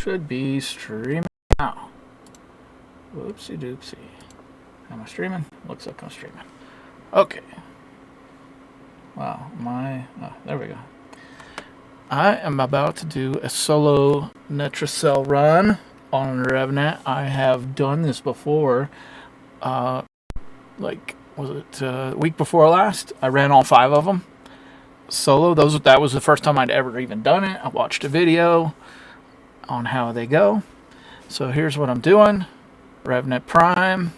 should be streaming now. Whoopsie doopsie. Am I streaming? Looks like I'm streaming. Okay. Wow, there we go. I am about to do a solo Netracell run on Revenant. I have done this before. Like, was it week before last? I ran all 5 of them solo. That was the first time I'd ever even done it. I watched a video on how they go. So here's what I'm doing. Revenant Prime.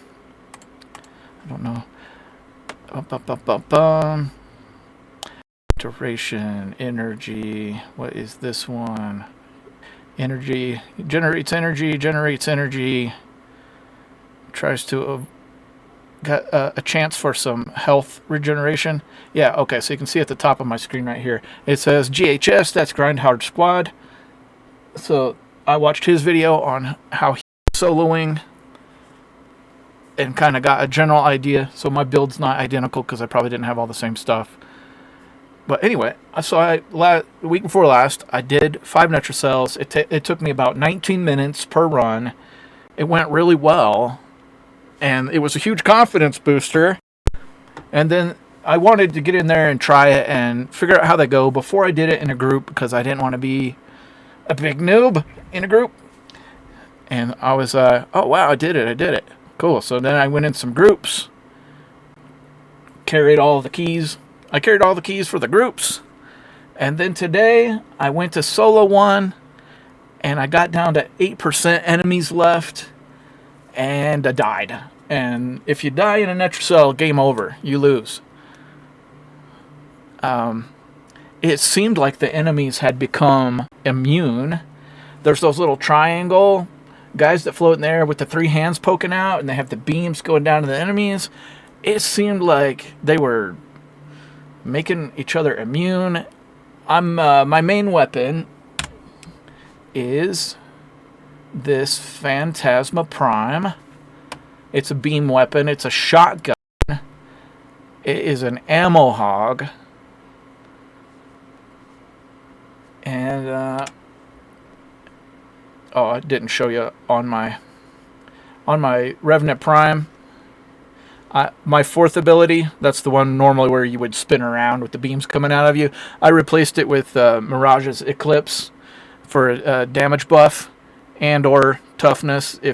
I don't know. Duration, energy. What is this one? Energy. Generates energy. Tries to get a chance for some health regeneration. Yeah, okay, so you can see at the top of my screen right here, it says GHS, that's Grind Hard Squad. So I watched his video on how he's soloing and kind of got a general idea. So my build's not identical because I probably didn't have all the same stuff. But anyway, the week before last, I did 5 Netracells. It took me about 19 minutes per run. It went really well, and it was a huge confidence booster. And then I wanted to get in there and try it and figure out how they go before I did it in a group because I didn't want to be a big noob in a group. And I was, oh wow, I did it. Cool. So then I went in some groups, carried all the keys. I carried all the keys for the groups. And then today, I went to solo 1, and I got down to 8% enemies left, and I died. And if you die in a Netracell, game over. You lose. It seemed like the enemies had become immune. There's those little triangle guys that float in there with the 3 hands poking out, and they have the beams going down to the enemies. It seemed like they were making each other immune. My main weapon is this Phantasma Prime. It's a beam weapon. It's a shotgun. It is an ammo hog. And I didn't show you on my Revenant Prime. My 4th ability, that's the one normally where you would spin around with the beams coming out of you. I replaced it with Mirage's Eclipse for a damage buff and or toughness. I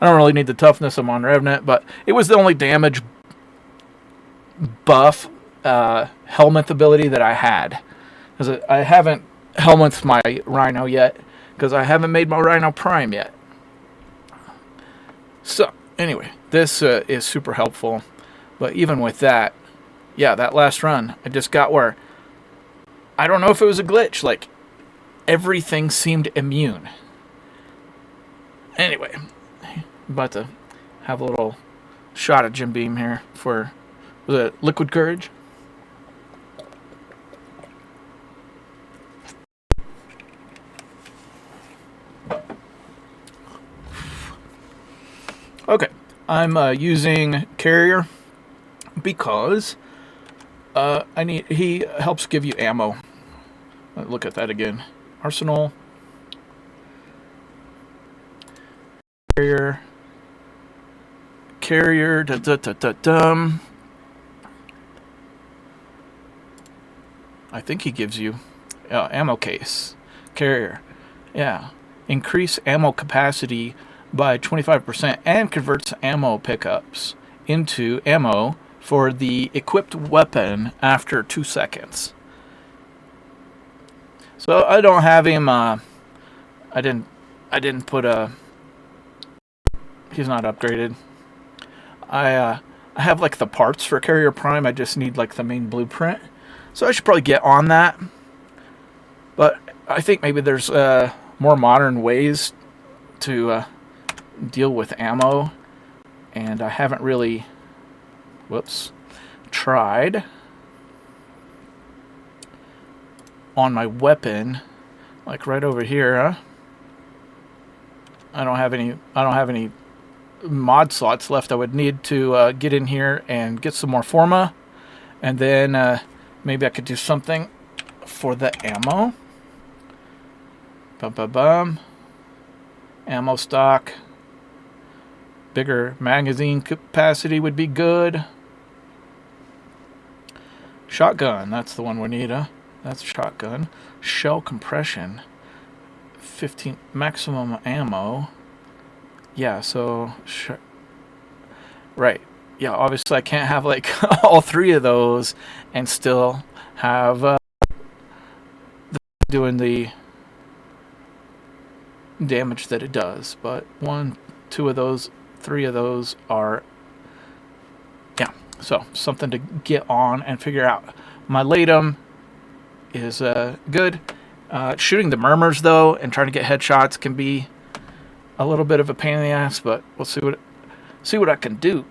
don't really need the toughness, I'm on Revenant, but it was the only damage buff helmet ability that I had. Because I haven't helmeted my Rhino yet, because I haven't made my Rhino Prime yet. So, anyway, this is super helpful. But even with that, yeah, that last run, I just got where, I don't know if it was a glitch, like, everything seemed immune. Anyway, I'm about to have a little shot of Jim Beam here for, was it Liquid Courage? Okay, I'm using Carrier because he helps give you ammo. Look at that again. Arsenal. Carrier. I think he gives you ammo case. Carrier. Yeah. Increase ammo capacity by 25% and converts ammo pickups into ammo for the equipped weapon after 2 seconds. So I don't have him. I didn't put a. He's not upgraded. I have like the parts for Carrier Prime. I just need like the main blueprint. So I should probably get on that. But I think maybe there's more modern ways to deal with ammo, and I haven't really tried on my weapon, like right over here. I don't have any mod slots left. I would need to get in here and get some more Forma, and then maybe I could do something for the ammo. Ammo stock. Bigger magazine capacity would be good. Shotgun, that's the one we need, huh? That's shotgun. Shell compression. 15 maximum ammo. Yeah, so... right. Yeah, obviously I can't have, like, all three of those and still have... doing the damage that it does. But 1, 2 of those, 3 of those are... yeah, so something to get on and figure out. My Latum is good. Shooting the murmurs, though, and trying to get headshots can be a little bit of a pain in the ass, but we'll see what I can do.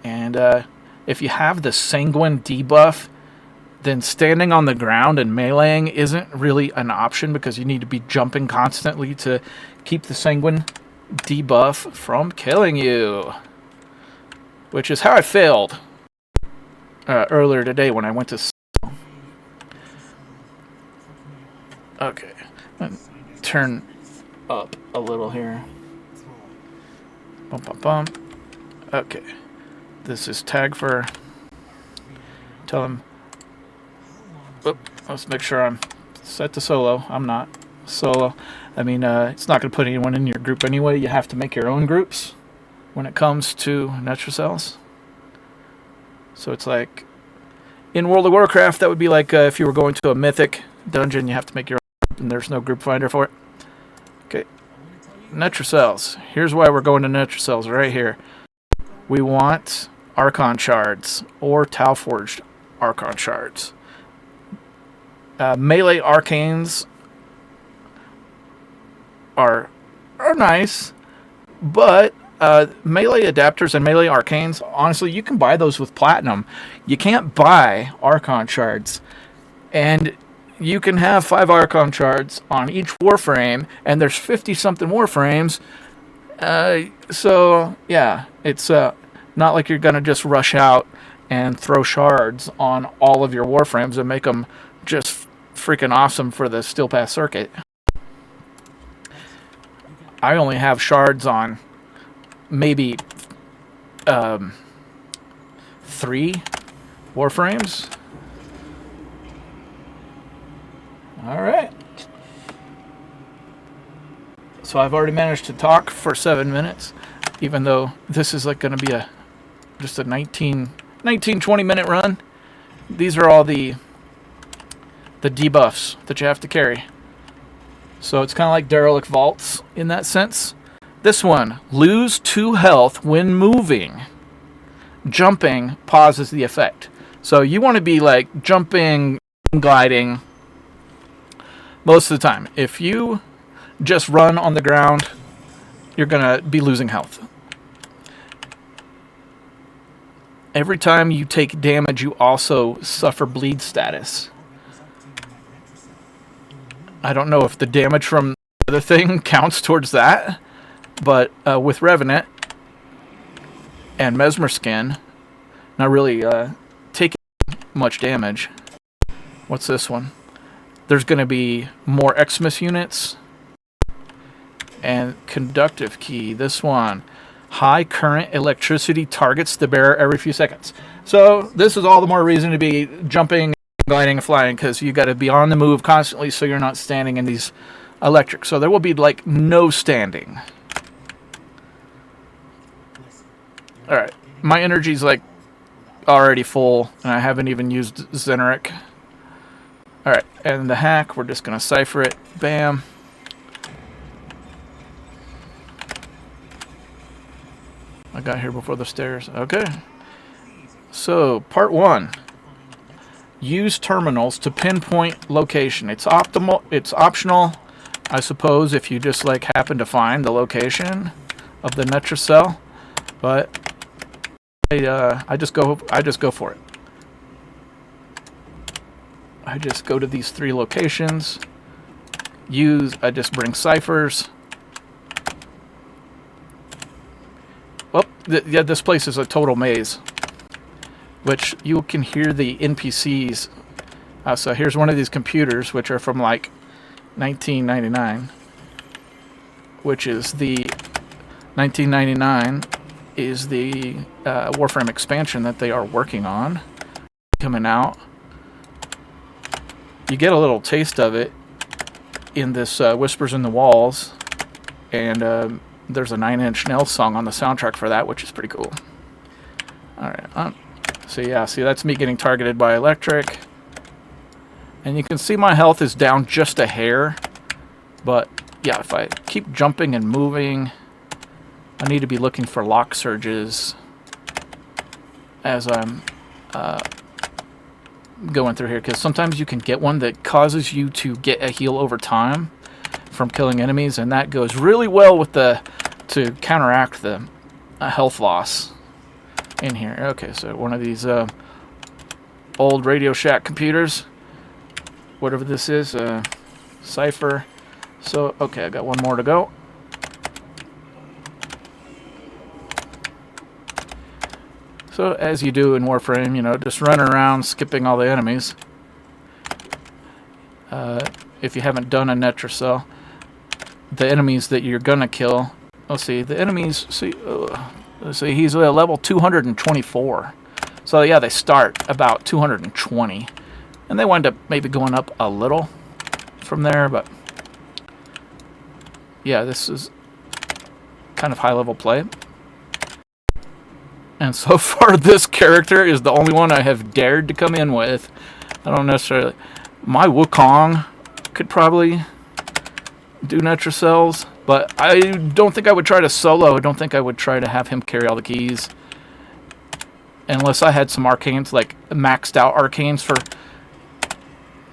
And if you have the Sanguine debuff, then standing on the ground and meleeing isn't really an option because you need to be jumping constantly to keep the Sanguine debuff from killing you. Which is how I failed earlier today when I went to... okay, turn up a little here. Bump, bump, bump. Okay, this is tag for... tell him... oop, let's make sure I'm set to solo. I'm not solo. I mean, it's not going to put anyone in your group anyway. You have to make your own groups when it comes to Netracells. So it's like... in World of Warcraft, that would be like if you were going to a mythic dungeon, you have to make your own group, and there's no group finder for it. Okay. Netracells. Here's why we're going to Netracells right here. We want Archon Shards or Tau Forged Archon Shards. Melee Arcanes are nice, but melee adapters and melee arcanes, honestly, you can buy those with platinum. You can't buy Archon Shards. And you can have 5 Archon Shards on each Warframe, and there's 50-something Warframes. So, yeah, it's not like you're going to just rush out and throw shards on all of your Warframes and make them just freaking awesome for the Steel Path circuit. I only have shards on maybe 3 Warframes. Alright. So I've already managed to talk for 7 minutes, even though this is like going to be just a 20 minute run. These are all the debuffs that you have to carry. So it's kind of like Derelict Vaults in that sense. This one, lose 2 health when moving. Jumping pauses the effect. So you want to be like jumping, gliding most of the time. If you just run on the ground, you're going to be losing health. Every time you take damage, you also suffer bleed status. I don't know if the damage from the other thing counts towards that, but with Revenant and Mesmer Skin, not really taking much damage. What's this one? There's going to be more Xmas units and Conductive Key. This one, high current electricity targets the bearer every few seconds. So this is all the more reason to be jumping, gliding, and flying, because you got to be on the move constantly so you're not standing in these electric. So there will be like no standing. Alright, my energy's like already full, and I haven't even used Zeneric. Alright, and the hack, we're just going to cipher it. Bam. I got here before the stairs. Okay. So, part 1. Use terminals to pinpoint location. It's optional, I suppose, if you just like happen to find the location of the Netracell, but I just go for it. I just go to these 3 locations. I just bring ciphers. Well, yeah, this place is a total maze, which you can hear the NPCs. So here's one of these computers, which are from like 1999. which is the 1999 is the Warframe expansion that they are working on, coming out. You get a little taste of it in this Whispers in the Walls, and there's a 9 Inch Nails song on the soundtrack for that, which is pretty cool. Alright, so yeah, see, that's me getting targeted by electric. And you can see my health is down just a hair. But yeah, if I keep jumping and moving, I need to be looking for lock surges as I'm going through here, because sometimes you can get one that causes you to get a heal over time from killing enemies, and that goes really well with to counteract the health loss in here. Okay, so one of these old Radio Shack computers, whatever this is, Cypher. So okay, I got one more to go. So, as you do in Warframe, you know, just running around, skipping all the enemies. If you haven't done a Netracell, the enemies that you're gonna kill. Let's see, the enemies. See, let's see, he's level 224. So yeah, they start about 220, and they wind up maybe going up a little from there. But yeah, this is kind of high-level play. And so far, this character is the only one I have dared to come in with. I don't necessarily... My Wukong could probably do Netracells, but I don't think I would try to solo. I don't think I would try to have him carry all the keys. Unless I had some arcanes, like maxed out arcanes for...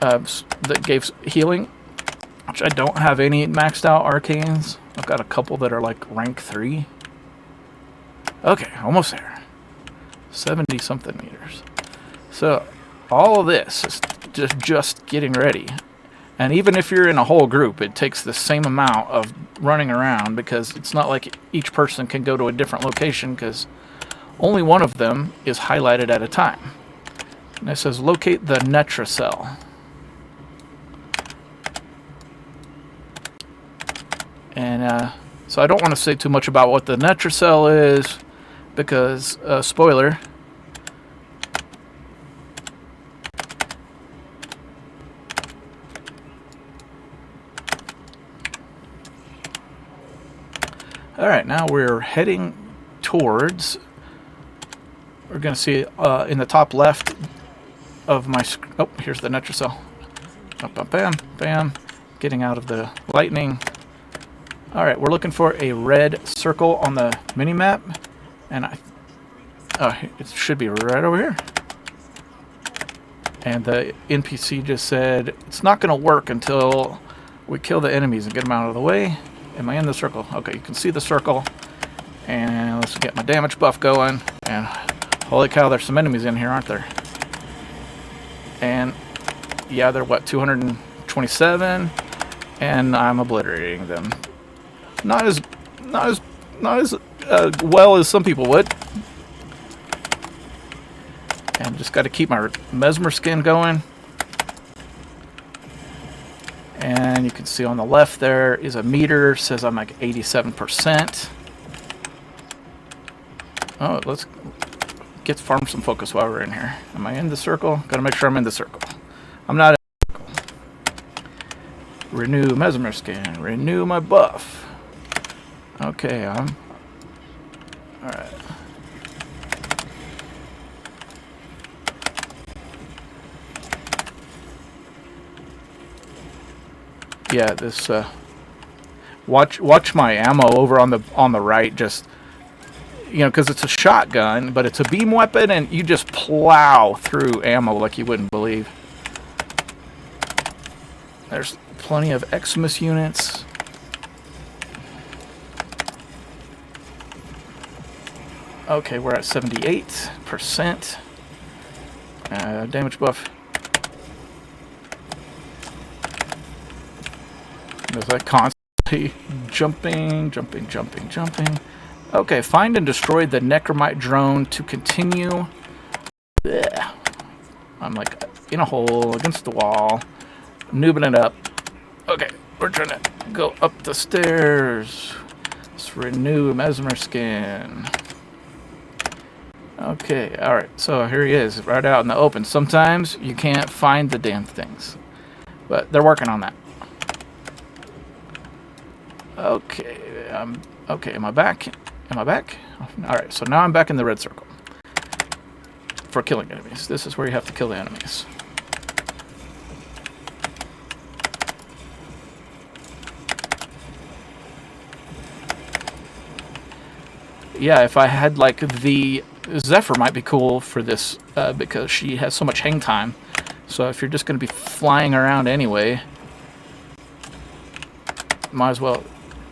that gave healing. Which I don't have any maxed out arcanes. I've got a couple that are like rank 3. Okay, almost there. 70 something meters. So all of this is just getting ready. And even if you're in a whole group, it takes the same amount of running around, because it's not like each person can go to a different location, because only one of them is highlighted at a time. And it says locate the Netracell. And so I don't want to say too much about what the Netracell is, because, spoiler, alright, now we're heading towards, we're going to see in the top left of my screen, oh, here's the Netracell, bam, bam, getting out of the lightning. Alright, we're looking for a red circle on the mini-map. And it should be right over here. And the NPC just said, it's not going to work until we kill the enemies and get them out of the way. Am I in the circle? Okay, you can see the circle. And let's get my damage buff going. And holy cow, there's some enemies in here, aren't there? And yeah, they're what, 227? And I'm obliterating them. Not as well as some people would. And just got to keep my mesmer skin going. And you can see on the left there is a meter, says I'm like 87%. Oh, let's farm some focus while we're in here. Am I in the circle? Gotta make sure I'm in the circle. I'm not in the circle. Renew mesmer skin. Renew my buff. Okay, alright. Yeah, this watch my ammo over on the right, just, you know, because it's a shotgun, but it's a beam weapon, and you just plow through ammo like you wouldn't believe. There's plenty of Xmas units. Okay, we're at 78%. Damage buff. There's like constantly jumping. Okay, find and destroy the Necromite drone to continue. Blech. I'm like in a hole against the wall, noobing it up. Okay, We're trying to go up the stairs. Let's renew Mesmer skin. Okay, alright, so here he is, right out in the open. Sometimes you can't find the damn things, but they're working on that. Okay, okay, am I back? Am I back? Alright, so now I'm back in the red circle for killing enemies. This is where you have to kill the enemies. Yeah, if I had like the Zephyr might be cool for this because she has so much hang time. So if you're just going to be flying around anyway, might as well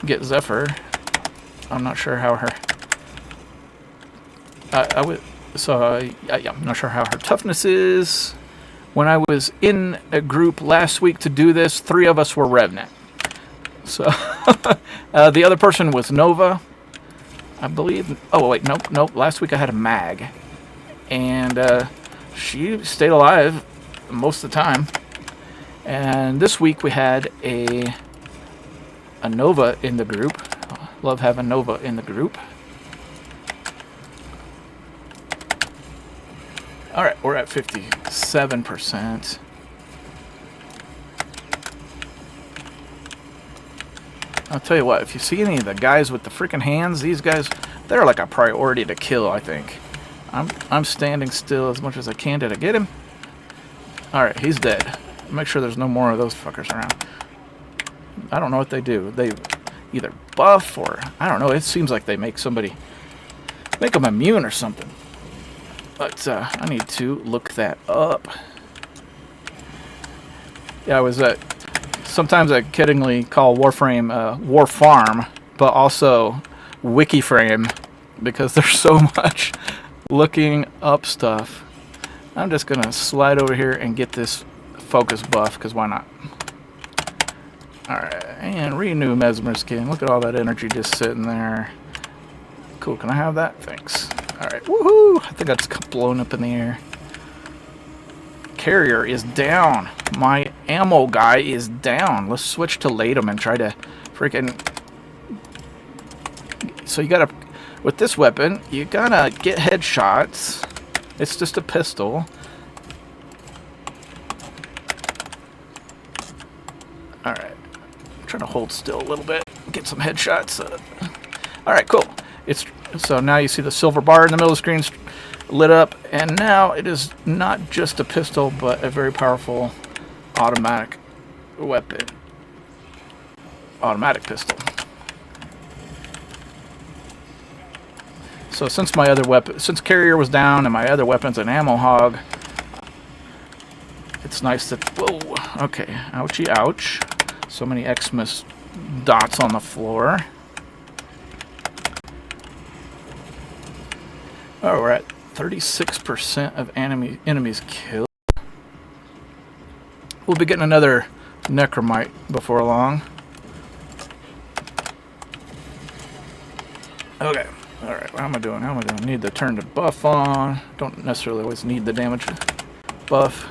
get Zephyr. I'm not sure how her. I would. So yeah, I'm not sure how her toughness is. When I was in a group last week to do this, 3 of us were Revenant. So the other person was Nova, I believe. Oh wait, nope. Last week I had a Mag, and she stayed alive most of the time. And this week we had a Nova in the group. Love having Nova in the group. All right, we're at 57%. I'll tell you what, if you see any of the guys with the freaking hands, these guys, they're like a priority to kill, I think. I'm standing still as much as I can. Did I get him? Alright, he's dead. Make sure there's no more of those fuckers around. I don't know what they do. They either buff or, I don't know, it seems like they make somebody, make them immune or something. But I need to look that up. Yeah, I was sometimes I kiddingly call Warframe War Farm, but also Wikiframe because there's so much looking up stuff. I'm just gonna slide over here and get this focus buff because why not? Alright, and renew Mesmer skin. Look at all that energy just sitting there. Cool, can I have that? Thanks. Alright, woohoo! I think that's blown up in the air. Carrier is down. My ammo guy is down. Let's switch to Latum and try to freaking... So you gotta... With this weapon, you gotta get headshots. It's just a pistol. Alright. I'm trying to hold still a little bit. Get some headshots. Alright, cool. So now you see the silver bar in the middle of the screen lit up, and now it is not just a pistol, but a very powerful automatic weapon. Automatic pistol. So since my other weapon, since Carrier was down and my other weapon's an ammo hog, it's nice that, whoa, okay, ouchie, ouch. So many Xmas dots on the floor. Oh, we're at 36% of enemies killed. We'll be getting another Necromite before long. Okay. Alright, how am I doing? Need to turn the buff on. Don't necessarily always need the damage buff.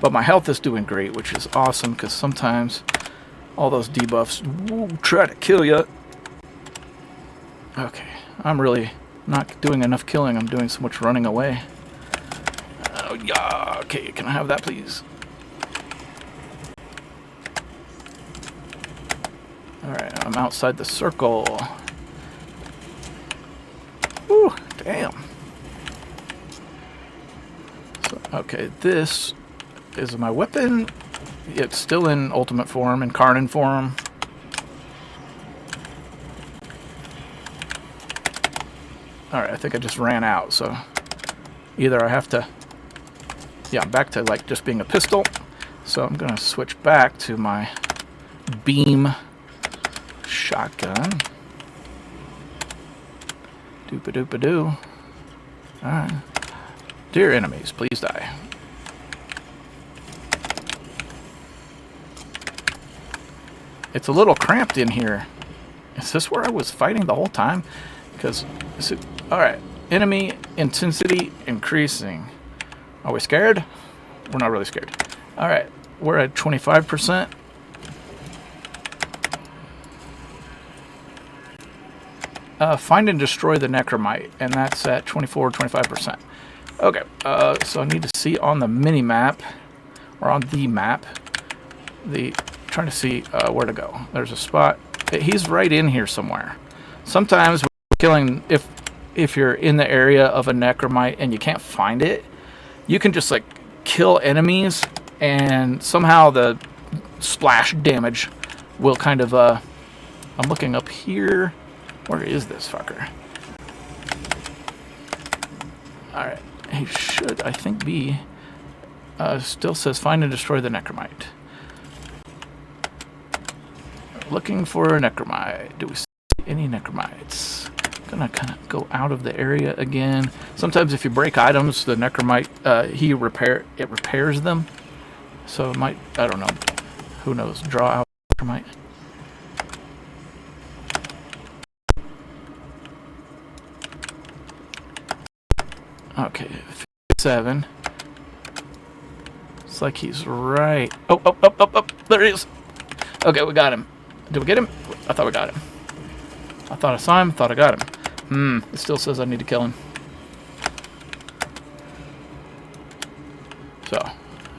But my health is doing great, which is awesome, because sometimes all those debuffs will try to kill you. Okay, I'm really not doing enough killing. I'm doing so much running away. Oh, yeah. Okay, can I have that, please? Alright, I'm outside the circle. Whew, damn. So, okay, this is my weapon. It's still in ultimate form, in Karnan form. Alright, I think I just ran out, so either I have to, yeah, back to like just being a pistol. So I'm going to switch back to my beam shotgun. Doop-a-doop-a-doo. Alright. Dear enemies, please die. It's a little cramped in here. Is this where I was fighting the whole time? Because, alright. Enemy intensity increasing. Are we scared? We're not really scared. Alright. We're at 25%. find and destroy the Necromite, and that's at 25%. Okay, so I need to see on the mini map, or on the map, trying to see where to go. There's a spot. He's right in here somewhere. Sometimes killing, if you're in the area of a Necromite and you can't find it, you can just like kill enemies, and somehow the splash damage will kind of, I'm looking up here. Where is this fucker? Alright, he should, I think, be, still says find and destroy the Necromite. Looking for a Necromite. Do we see any Necromites? Gonna kind of go out of the area again. Sometimes if you break items, the Necromite, it repairs them. So it might, I don't know, who knows, draw out Necromite. Okay, 57. It's like he's right. Oh, there he is. Okay, we got him. Did we get him? I thought we got him. I thought I saw him, thought I got him. It still says I need to kill him.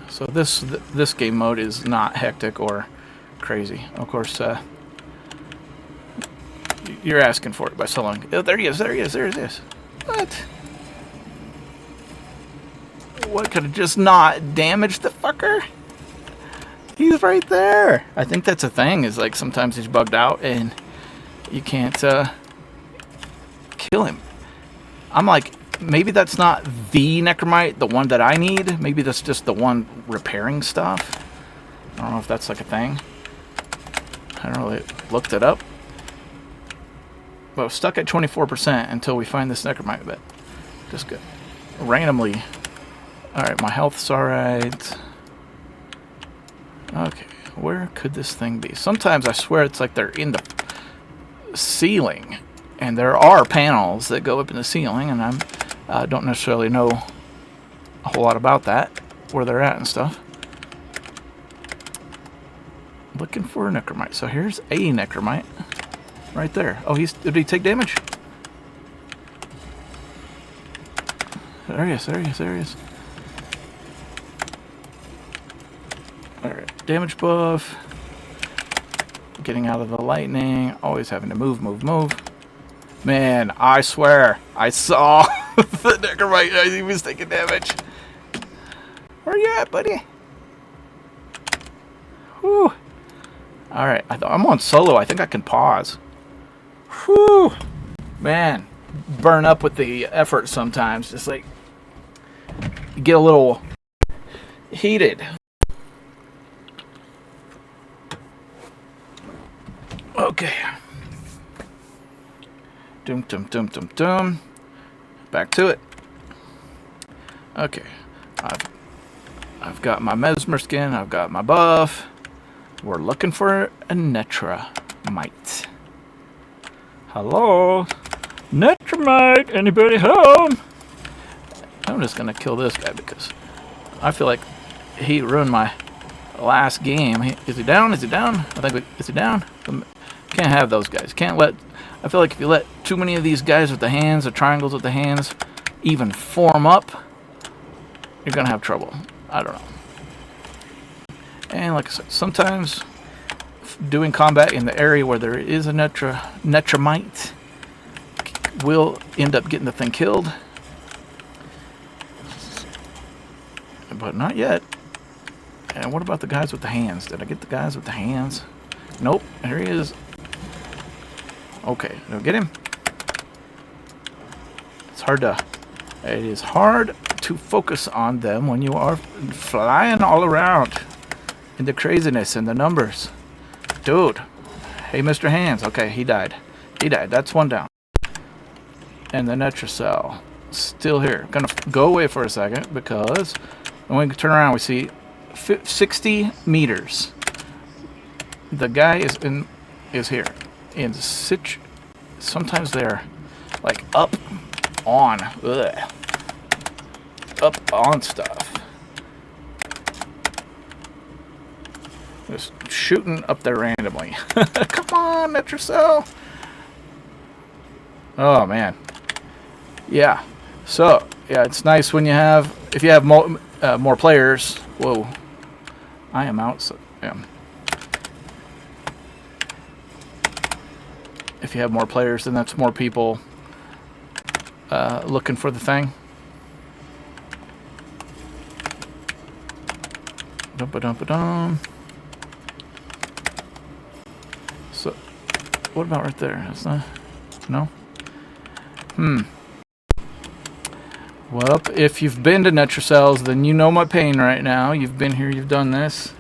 So this game mode is not hectic or crazy. Of course, you're asking for it by so long. Oh, there he is, there he is, there he is. What? What, could have just not damaged the fucker? He's right there. I think that's a thing, is like sometimes he's bugged out and you can't kill him. I'm like, maybe that's not the Necromite, the one that I need. Maybe that's just the one repairing stuff. I don't know if that's like a thing. I haven't really looked it up. But we're stuck at 24% until we find this Necromite bit. Just good. Randomly. Alright, my health's alright. Okay, where could this thing be? Sometimes I swear it's like they're in the ceiling. And there are panels that go up in the ceiling, and I don't necessarily know a whole lot about that, where they're at and stuff. Looking for a Necromite. So here's a Necromite. Right there. Oh, did he take damage? There he is, there he is, there he is. Alright, damage buff. Getting out of the lightning. Always having to move. Man, I swear, I saw the Necromite as he was taking damage. Where you at, buddy? Whew. Alright, I'm on solo. I think I can pause. Whew. Man, burn up with the effort sometimes. Just like, you get a little heated. Okay. Dum. Back to it. Okay. I've got my Mesmer skin. I've got my buff. We're looking for a Netracell. Hello? Netracell, anybody home? I'm just gonna kill this guy because I feel like he ruined my last game. Is he down? Is he down? I think is he down? Can't have those guys. Can't let... I feel like if you let too many of these guys with the hands, the triangles with the hands, even form up, you're gonna have trouble. I don't know. And like I said, sometimes doing combat in the area where there is a Necromite will end up getting the thing killed. But not yet. And what about the guys with the hands? Did I get the guys with the hands? Nope. There he is. Okay, did I get him? It is hard to focus on them when you are flying all around in the craziness and the numbers. Dude. Hey, Mr. Hands. Okay, he died. That's one down. And the Netracell. Still here. Gonna go away for a second because when we turn around we see 60 meters. The guy is here. In sometimes they're like up on stuff. Just shooting up there randomly. Come on, Netracell. Oh man. Yeah. So yeah, it's nice when you have if you have more players. Whoa. I am out. So, yeah. If you have more players, then that's more people looking for the thing. Dum-ba-dum-ba-dum. So, what about right there? Is that, no? Well, if you've been to Netracells, then you know my pain right now. You've been here, you've done this.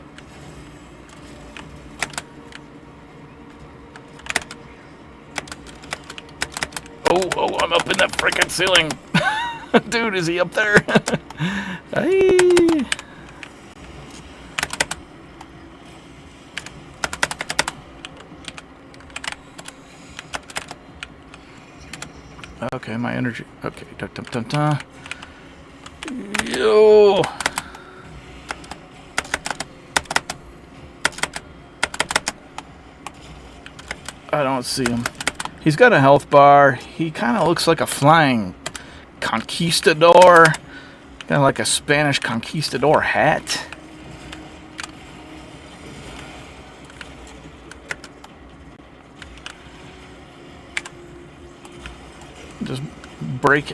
Oh, I'm up in that freaking ceiling. Dude, is he up there? Hey. Okay, my energy. Okay, dun-dun-dun-dun. Yo. I don't see him. He's got a health bar. He kind of looks like a flying conquistador. Kind of like a Spanish conquistador hat. Just break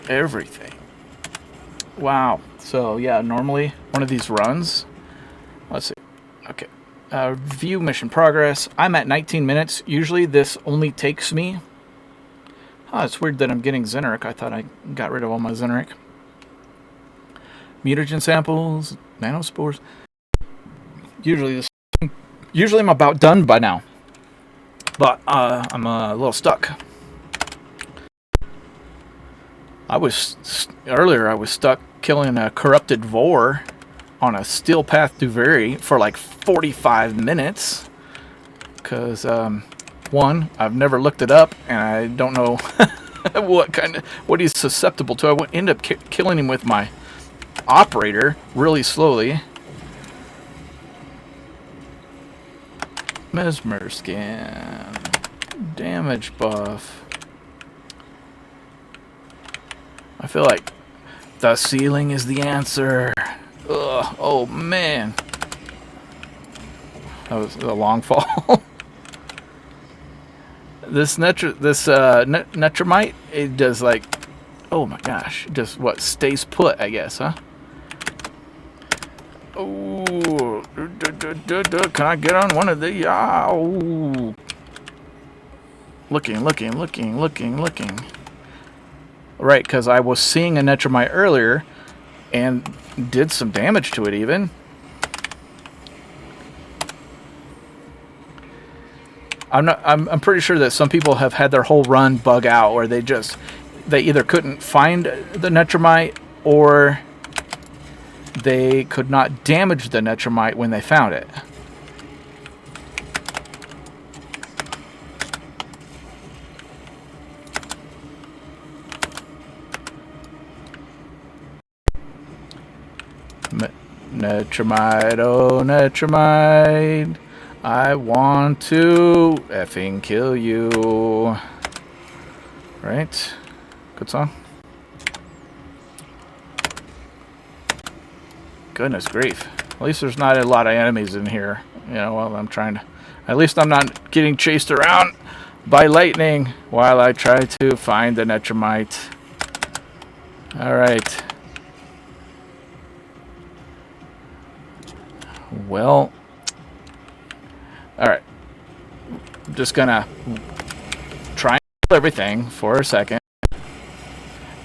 everything. Wow. So, yeah, normally one of these runs. Let's see. Okay. View mission progress. I'm at 19 minutes. Usually this only takes me... Oh, it's weird that I'm getting Xeneric. I thought I got rid of all my Xeneric. Mutagen samples, nanospores. Usually I'm about done by now. But I'm a little stuck. Earlier I was stuck killing a corrupted Vor on a steel path Duveri for like 45 minutes. Because, one, I've never looked it up, and I don't know what he's susceptible to. I end up killing him with my operator really slowly. Mesmer scan. Damage buff. I feel like the ceiling is the answer. Ugh, oh man. That was a long fall. This Netramite, it does like, oh my gosh, just what, stays put, I guess, huh? Oh, can I get on one of the, oh. Looking. Right, because I was seeing a Netramite earlier and did some damage to it even. I'm pretty sure that some people have had their whole run bug out, or they either couldn't find the Netramite or they could not damage the Netramite when they found it. Netramite, oh Netramite, I want to effing kill you. Right? Good song. Goodness grief. At least there's not a lot of enemies in here. You know, while I'm trying to... At least I'm not getting chased around by lightning while I try to find the Netramite. Alright. Well... Alright. I'm just gonna try and kill everything for a second.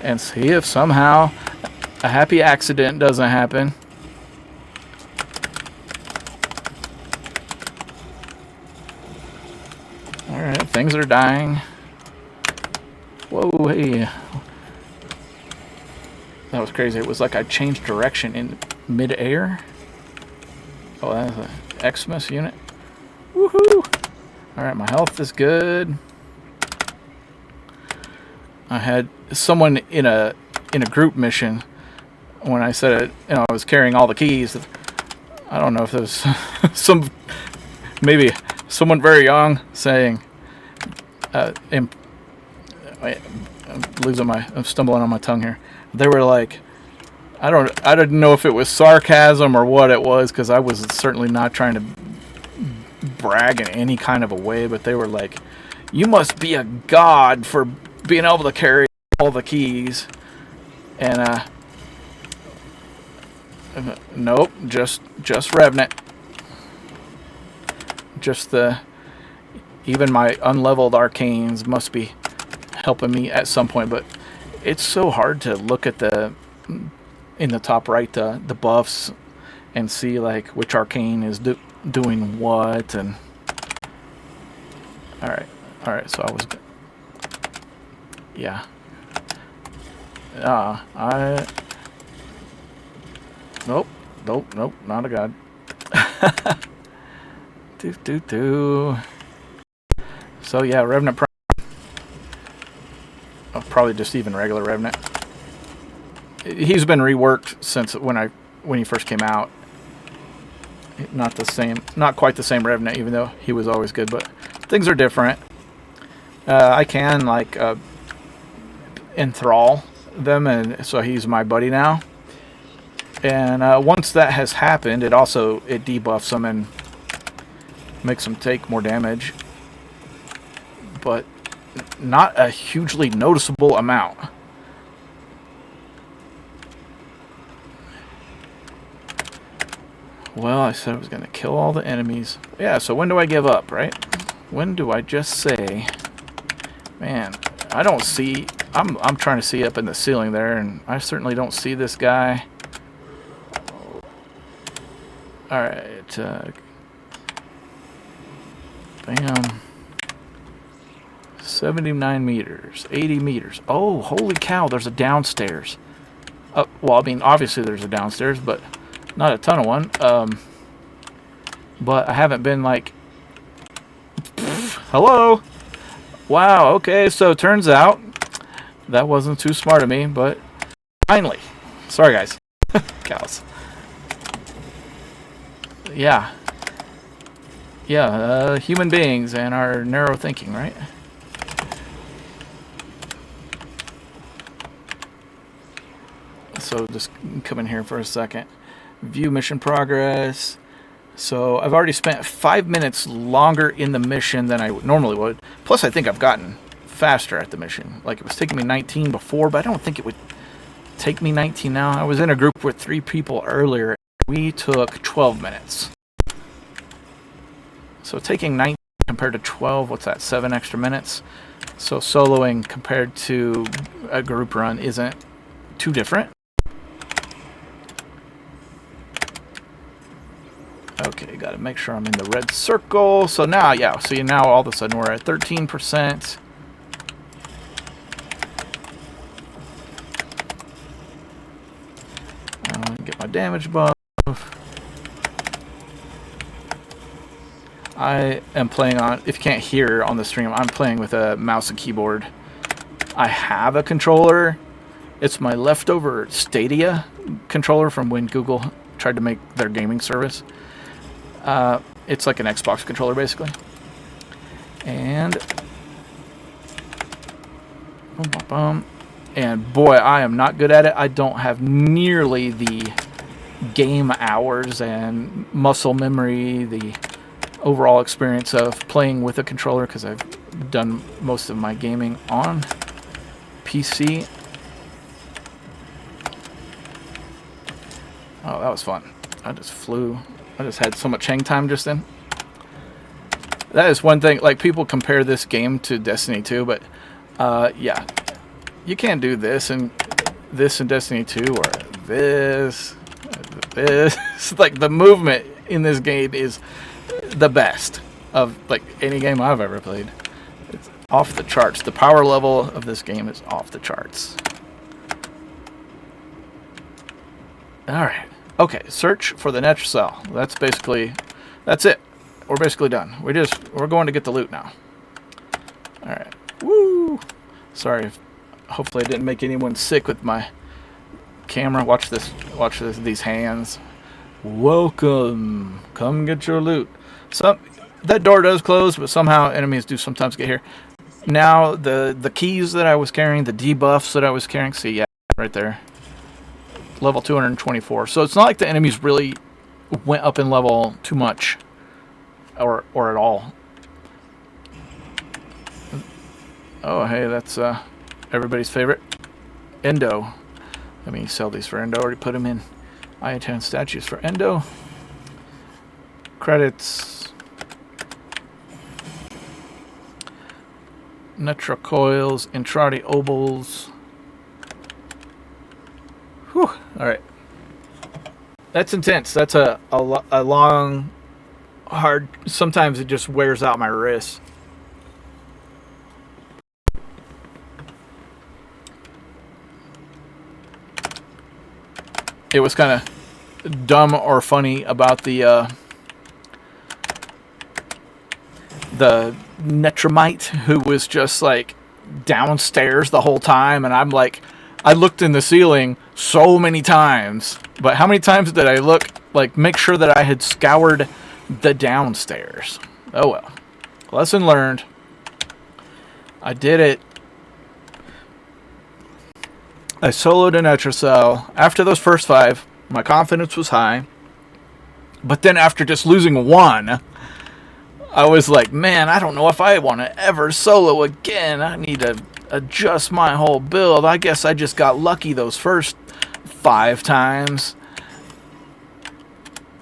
And see if somehow a happy accident doesn't happen. Alright, things are dying. Whoa, hey. That was crazy. It was like I changed direction in mid-air. Oh, that's an Xmas unit. Woohoo! Alright, my health is good. I had someone in a group mission when I said it, you know, I was carrying all the keys. I don't know if there's maybe someone very young saying Wait, I'm stumbling on my tongue here. They were like, I didn't know if it was sarcasm or what it was, because I was certainly not trying to brag in any kind of a way, but they were like, you must be a god for being able to carry all the keys. And nope, just Revenant. Just even my unleveled arcanes must be helping me at some point, but it's so hard to look at in the top right, the buffs, and see like which arcane is doing what. And all right, so I was, yeah, nope, not a god. So yeah, Revenant Prime. Oh, probably just even regular Revenant. He's been reworked since when he first came out. Not the same, not quite the same Revenant, even though he was always good, but things are different. I can like enthrall them, and so he's my buddy now. And once that has happened, it debuffs them and makes them take more damage, but not a hugely noticeable amount. Well, I said I was going to kill all the enemies. Yeah, so when do I give up, right? When do I just say, man, I don't see, I'm trying to see up in the ceiling there, and I certainly don't see this guy. Alright, bam. 79 meters, 80 meters. Oh, holy cow, there's a downstairs. Well, I mean, obviously there's a downstairs, but not a ton of one. But I haven't been like... Hello? Wow, okay, so turns out that wasn't too smart of me, but finally. Sorry, guys. Cows. Yeah. Yeah, human beings and our narrow thinking, right? So just come in here for a second. View mission progress. So I've already spent 5 minutes longer in the mission than I normally would. Plus, I think I've gotten faster at the mission. Like, it was taking me 19 before, but I don't think it would take me 19 now. I was in a group with 3 people earlier. We took 12 minutes. So taking 19 compared to 12, what's that, 7 extra minutes? So soloing compared to a group run isn't too different. Okay, got to make sure I'm in the red circle. So now, yeah, so now all of a sudden we're at 13%. Get my damage buff. I am playing on, if you can't hear on the stream, I'm playing with a mouse and keyboard. I have a controller. It's my leftover Stadia controller from when Google tried to make their gaming service. It's like an Xbox controller, basically. And and boy, I am not good at it. I don't have nearly the game hours and muscle memory, the overall experience of playing with a controller, because I've done most of my gaming on PC. Oh, that was fun. I just flew. I just had so much hang time just then. That is one thing, like, people compare this game to Destiny 2, but yeah, you can't do this in Destiny 2, or this. Like, the movement in this game is the best of, like, any game I've ever played. It's off the charts. The power level of this game is off the charts. Alright. Okay, search for the Netracell. That's it. We're basically done. We're going to get the loot now. Alright. Woo! Sorry, hopefully I didn't make anyone sick with my camera. Watch this, these hands. Welcome. Come get your loot. That door does close, but somehow enemies do sometimes get here. now the keys that I was carrying, the debuffs that I was carrying, see, yeah, right there, level 224. So it's not like the enemies really went up in level too much, or at all. Oh, hey, that's everybody's favorite, Endo. Let me sell these for Endo. Already put them in. I-10 statues for Endo. Credits. Netracoils, Entrati Obels. Whew. Alright. That's intense. That's a long, hard... Sometimes it just wears out my wrists. It was kind of dumb or funny about the Netramite, who was just like downstairs the whole time, and I'm like, I looked in the ceiling so many times, but how many times did I look, like, make sure that I had scoured the downstairs? Oh well. Lesson learned. I did it. I soloed a Netracell. After those first 5, my confidence was high. But then after just losing 1, I was like, man, I don't know if I want to ever solo again. I need to adjust my whole build. I guess I just got lucky those first 5 times.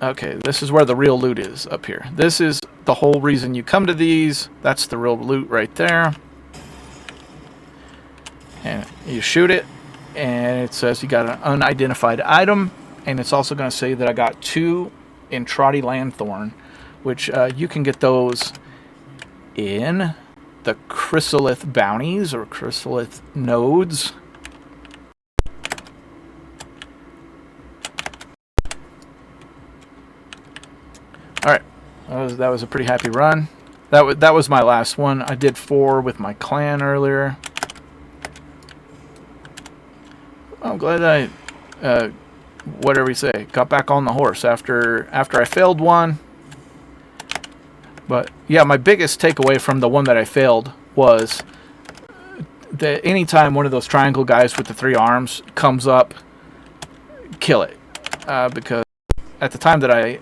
Okay, this is where the real loot is, up here. This is the whole reason you come to these. That's the real loot right there. And you shoot it, and it says you got an unidentified item, and it's also going to say that I got 2 Entrati Lanthorn, which you can get those in the Chrysolith bounties or Chrysolith nodes. Alright, that was a pretty happy run. That was my last one. I did 4 with my clan earlier. I'm glad I, whatever you say, got back on the horse after I failed one. But yeah, my biggest takeaway from the one that I failed was that anytime one of those triangle guys with the 3 arms comes up, kill it. Because at the time that I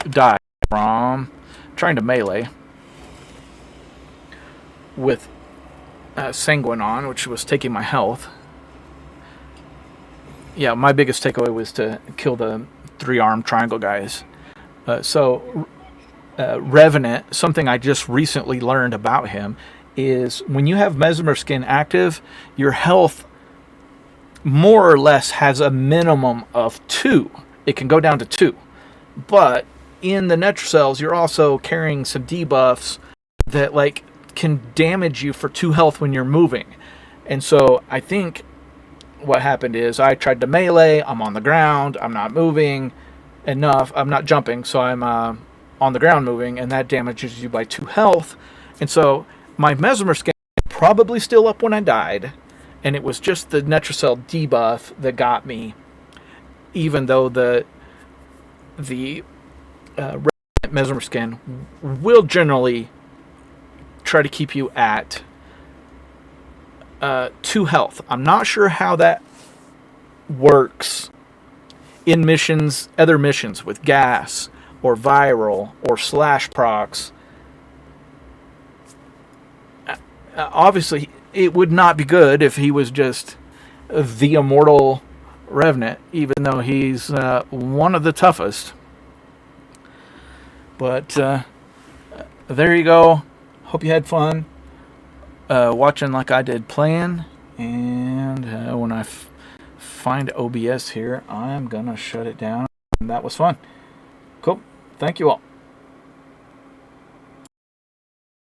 died from trying to melee with Sanguine on, which was taking my health. Yeah, my biggest takeaway was to kill the 3-armed triangle guys. Revenant, something I just recently learned about him, is when you have Mesmer Skin active, your health more or less has a minimum of 2. It can go down to 2. But in the Netracells, you're also carrying some debuffs that like can damage you for 2 health when you're moving. And so I think what happened is I tried to melee, I'm on the ground, I'm not moving enough, I'm not jumping, so I'm on the ground moving, and that damages you by 2 health. And so my Mesmer Skin was probably still up when I died, and it was just the Netracell debuff that got me, even though the Mesmer Skin will generally try to keep you at 2 health. I'm not sure how that works in missions, other missions with gas or viral or slash procs. Obviously, it would not be good if he was just the immortal Revenant, even though he's one of the toughest. But there you go. Hope you had fun watching like I did playing. And when I find OBS here, I'm going to shut it down. And that was fun. Cool. Thank you all.